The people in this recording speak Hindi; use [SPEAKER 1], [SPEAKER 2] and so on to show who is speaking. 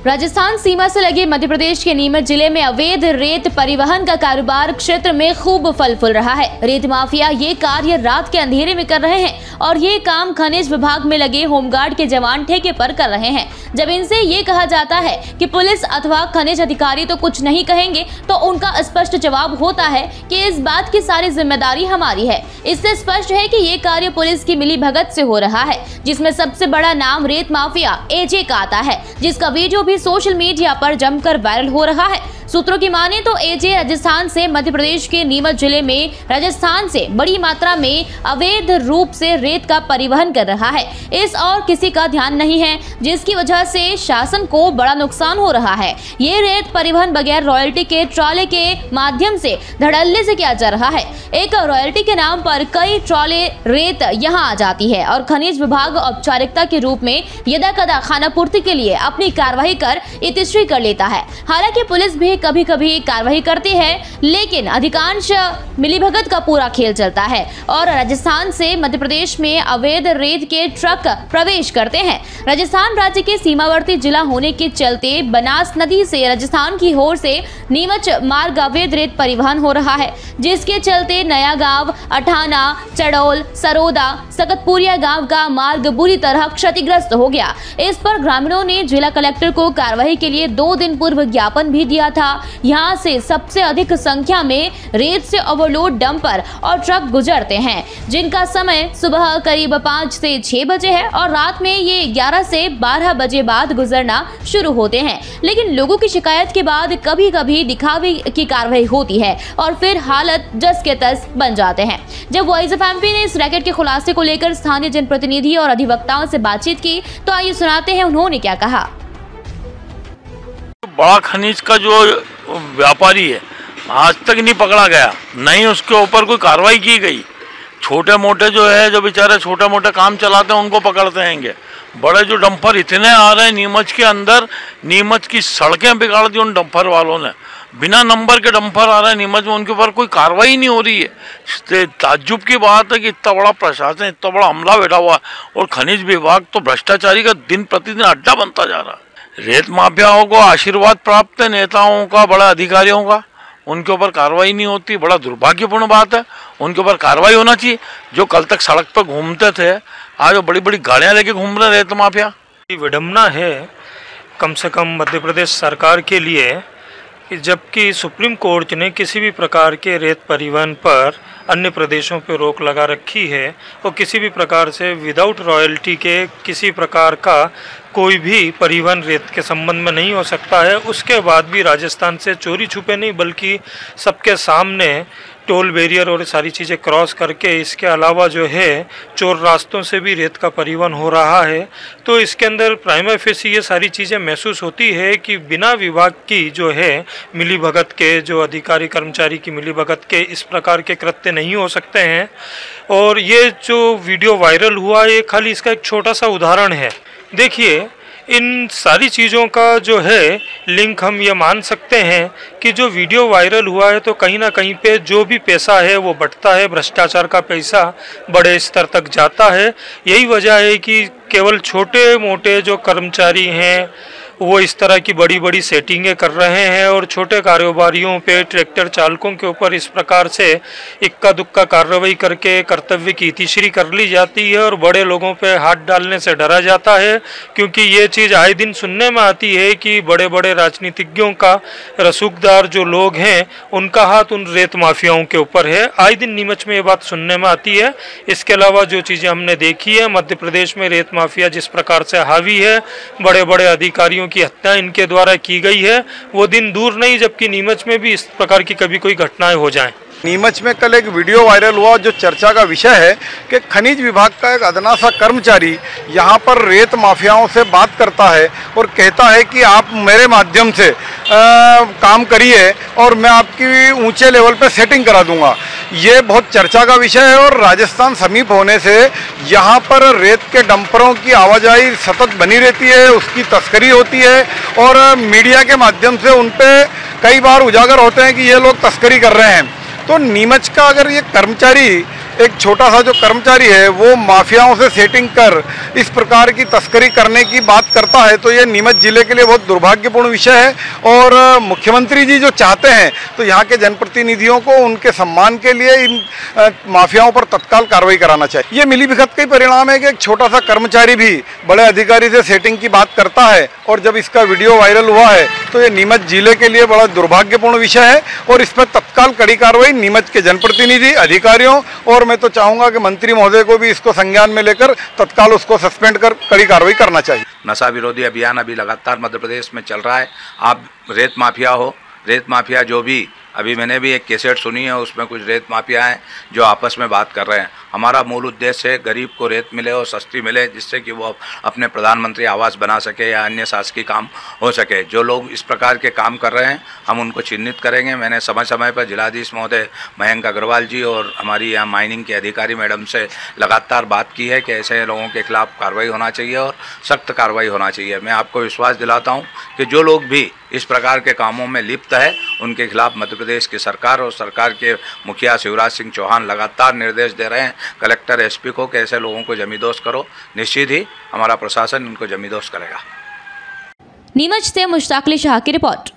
[SPEAKER 1] राजस्थान सीमा से लगे मध्य प्रदेश के नीमच जिले में अवैध रेत परिवहन का कारोबार क्षेत्र में खूब फल फूल रहा है। रेत माफिया ये कार्य रात के अंधेरे में कर रहे हैं और ये काम खनिज विभाग में लगे होमगार्ड के जवान ठेके पर कर रहे हैं। जब इनसे ये कहा जाता है कि पुलिस अथवा खनिज अधिकारी तो कुछ नहीं कहेंगे, तो उनका स्पष्ट जवाब होता है कि इस बात की सारी जिम्मेदारी हमारी है। इससे स्पष्ट है कि ये कार्य पुलिस की मिलीभगत से हो रहा है, जिसमें सबसे बड़ा नाम रेत माफिया एजे का आता है, जिसका वीडियो भी सोशल मीडिया पर जमकर वायरल हो रहा है। सूत्रों की माने तो एजे राजस्थान से मध्य प्रदेश के नीमच जिले में राजस्थान से बड़ी मात्रा में अवैध रूप से रेत का परिवहन कर रहा है। इस और किसी का ध्यान नहीं है, जिसकी वजह से शासन को बड़ा नुकसान हो रहा है। ये रेत परिवहन बगैर रॉयल्टी के ट्रॉले के माध्यम से धड़ल्ले से किया जा रहा है। एक रॉयल्टी के नाम पर कई ट्रॉले रेत यहाँ आ जाती है और खनिज विभाग औपचारिकता के रूप में यदा कदा खानापूर्ति के लिए अपनी कार्रवाई कर इतिश्री कर लेता है। हालांकि पुलिस भी कभी कभी कार्रवाई करती है, लेकिन अधिकांश मिलीभगत का पूरा खेल चलता है और राजस्थान से मध्य प्रदेश में अवैध रेत के ट्रक प्रवेश करते हैं। राजस्थान राज्य के सीमावर्ती जिला होने के चलते बनास नदी से राजस्थान की ओर से नीमच मार्ग अवैध रेत परिवहन हो रहा है, जिसके चलते नया गांव, अठाना, चड़ौल, सरोदा, सकतपुरिया गांव का मार्ग बुरी तरह क्षतिग्रस्त हो गया। इस पर ग्रामीणों ने जिला कलेक्टर को कार्रवाई के लिए 2 दिन पूर्व ज्ञापन भी दिया था। यहाँ से सबसे अधिक संख्या में रेत से ओवरलोड डंपर और ट्रक गुजरते हैं, जिनका समय सुबह करीब 5 से 6 बजे है और रात में ये 11 से 12 बजे बाद गुजरना शुरू होते हैं। लेकिन लोगों की शिकायत के बाद कभी कभी दिखावे की कार्रवाई होती है और फिर हालत जस के तस बन जाते हैं। जब वॉइस ऑफ एमपी ने इस रैकेट के खुलासे को लेकर स्थानीय जनप्रतिनिधि और अधिवक्ताओं से बातचीत की, तो आइए सुनाते हैं उन्होंने क्या कहा।
[SPEAKER 2] बड़ा खनिज का जो व्यापारी है आज तक नहीं पकड़ा गया, नहीं उसके ऊपर कोई कार्रवाई की गई। छोटे मोटे जो है, जो बेचारे छोटे मोटे काम चलाते हैं उनको पकड़ते हैंगे। बड़े जो डंपर इतने आ रहे हैं नीमच के अंदर, नीमच की सड़कें बिगाड़ दी उन डंपर वालों ने। बिना नंबर के डंपर आ रहे हैं नीमच में, उनके ऊपर कोई कार्रवाई नहीं हो रही है। ताज्जुब की बात है कि इतना बड़ा प्रशासन, इतना बड़ा हमला बैठा हुआ है और खनिज विभाग तो भ्रष्टाचारी का दिन प्रतिदिन अड्डा बनता जा रहा है। रेत माफियाओं को आशीर्वाद प्राप्त है नेताओं का, बड़ा अधिकारियों का, उनके ऊपर कार्रवाई नहीं होती। बड़ा दुर्भाग्यपूर्ण बात है, उनके ऊपर कार्रवाई होना चाहिए। जो कल तक सड़क पर घूमते थे, आज वो बड़ी बड़ी गाड़ियां लेके घूम रहे रेत माफिया।
[SPEAKER 3] विडम्बना है कम से कम मध्य प्रदेश सरकार के लिए कि जबकि सुप्रीम कोर्ट ने किसी भी प्रकार के रेत परिवहन पर अन्य प्रदेशों पर रोक लगा रखी है और किसी भी प्रकार से विदाउट रॉयल्टी के किसी प्रकार का कोई भी परिवहन रेत के संबंध में नहीं हो सकता है, उसके बाद भी राजस्थान से चोरी छुपे नहीं बल्कि सबके सामने टोल बैरियर और सारी चीज़ें क्रॉस करके, इसके अलावा जो है चोर रास्तों से भी रेत का परिवहन हो रहा है। तो इसके अंदर प्राइमा फेसी ये सारी चीज़ें महसूस होती है कि बिना विभाग की जो है मिलीभगत के, जो अधिकारी कर्मचारी की मिलीभगत के इस प्रकार के कृत्य नहीं हो सकते हैं। और ये जो वीडियो वायरल हुआ, ये खाली इसका एक छोटा सा उदाहरण है। देखिए, इन सारी चीज़ों का जो है लिंक हम ये मान सकते हैं कि जो वीडियो वायरल हुआ है तो कहीं ना कहीं पे जो भी पैसा है वो बंटता है, भ्रष्टाचार का पैसा बड़े स्तर तक जाता है। यही वजह है कि केवल छोटे मोटे जो कर्मचारी हैं वो इस तरह की बड़ी बड़ी सेटिंगें कर रहे हैं और छोटे कारोबारियों पे, ट्रैक्टर चालकों के ऊपर इस प्रकार से इक्का दुक्का कार्रवाई करके कर्तव्य की इतिश्री कर ली जाती है और बड़े लोगों पे हाथ डालने से डरा जाता है। क्योंकि ये चीज़ आए दिन सुनने में आती है कि बड़े बड़े राजनीतिज्ञों का, रसूखदार जो लोग हैं उनका हाथ उन रेत माफियाओं के ऊपर है। आए दिन नीमच में ये बात सुनने में आती है। इसके अलावा जो चीज़ें हमने देखी है, मध्य प्रदेश में रेत माफिया जिस प्रकार से हावी है, बड़े बड़े अधिकारियों की हत्या इनके द्वारा की गई है, वो दिन दूर नहीं जबकि नीमच में भी इस प्रकार की कभी कोई घटनाएं हो जाएं।
[SPEAKER 4] नीमच में कल एक वीडियो वायरल हुआ जो चर्चा का विषय है कि खनिज विभाग का एक अदना सा कर्मचारी यहाँ पर रेत माफियाओं से बात करता है और कहता है कि आप मेरे माध्यम से काम करिए और मैं आपकी ऊंचे लेवल पे सेटिंग करा दूंगा। ये बहुत चर्चा का विषय है और राजस्थान समीप होने से यहाँ पर रेत के डंपरों की आवाजाही सतत बनी रहती है, उसकी तस्करी होती है और मीडिया के माध्यम से उन पर कई बार उजागर होते हैं कि ये लोग तस्करी कर रहे हैं। तो नीमच का अगर ये कर्मचारी एक छोटा सा जो कर्मचारी है वो माफियाओं से सेटिंग कर इस प्रकार की तस्करी करने की बात करता है, तो ये नीमच जिले के लिए बहुत दुर्भाग्यपूर्ण विषय है। और मुख्यमंत्री जी जो चाहते हैं तो यहाँ के जनप्रतिनिधियों को उनके सम्मान के लिए इन माफियाओं पर तत्काल कार्रवाई कराना चाहिए। ये मिलीभगत का ही परिणाम है कि एक छोटा सा कर्मचारी भी बड़े अधिकारी से सेटिंग की बात करता है, और जब इसका वीडियो वायरल हुआ है तो ये नीमच जिले के लिए बड़ा दुर्भाग्यपूर्ण विषय है और इस पर तत्काल कड़ी कार्रवाई नीमच के जनप्रतिनिधि, अधिकारियों और मैं तो चाहूँगा कि मंत्री महोदय को भी इसको संज्ञान में लेकर तत्काल उसको सस्पेंड कर कड़ी कार्रवाई करना चाहिए।
[SPEAKER 5] नशा विरोधी अभियान अभी लगातार मध्य प्रदेश में चल रहा है। आप रेत माफिया हो, रेत माफिया जो भी, अभी मैंने भी एक कैसेट सुनी है, उसमें कुछ रेत माफिया हैं जो आपस में बात कर रहे हैं। हमारा मूल उद्देश्य है गरीब को रेत मिले और सस्ती मिले, जिससे कि वो अपने प्रधानमंत्री आवास बना सके या अन्य शासकीय काम हो सके। जो लोग इस प्रकार के काम कर रहे हैं हम उनको चिन्हित करेंगे। मैंने समय समय पर जिलाधीश महोदय मयंक अग्रवाल जी और हमारी यहाँ माइनिंग के अधिकारी मैडम से लगातार बात की है कि ऐसे लोगों के खिलाफ कार्रवाई होना चाहिए और सख्त कार्रवाई होना चाहिए। मैं आपको विश्वास दिलाता हूँ कि जो लोग भी इस प्रकार के कामों में लिप्त है उनके खिलाफ मध्य प्रदेश की सरकार और सरकार के मुखिया शिवराज सिंह चौहान लगातार निर्देश दे रहे हैं कलेक्टर एसपी को कि ऐसे लोगों को जमींदोज करो। निश्चित ही हमारा प्रशासन इनको जमींदोज करेगा।
[SPEAKER 1] नीमच से मुश्ताक अली शाह की रिपोर्ट।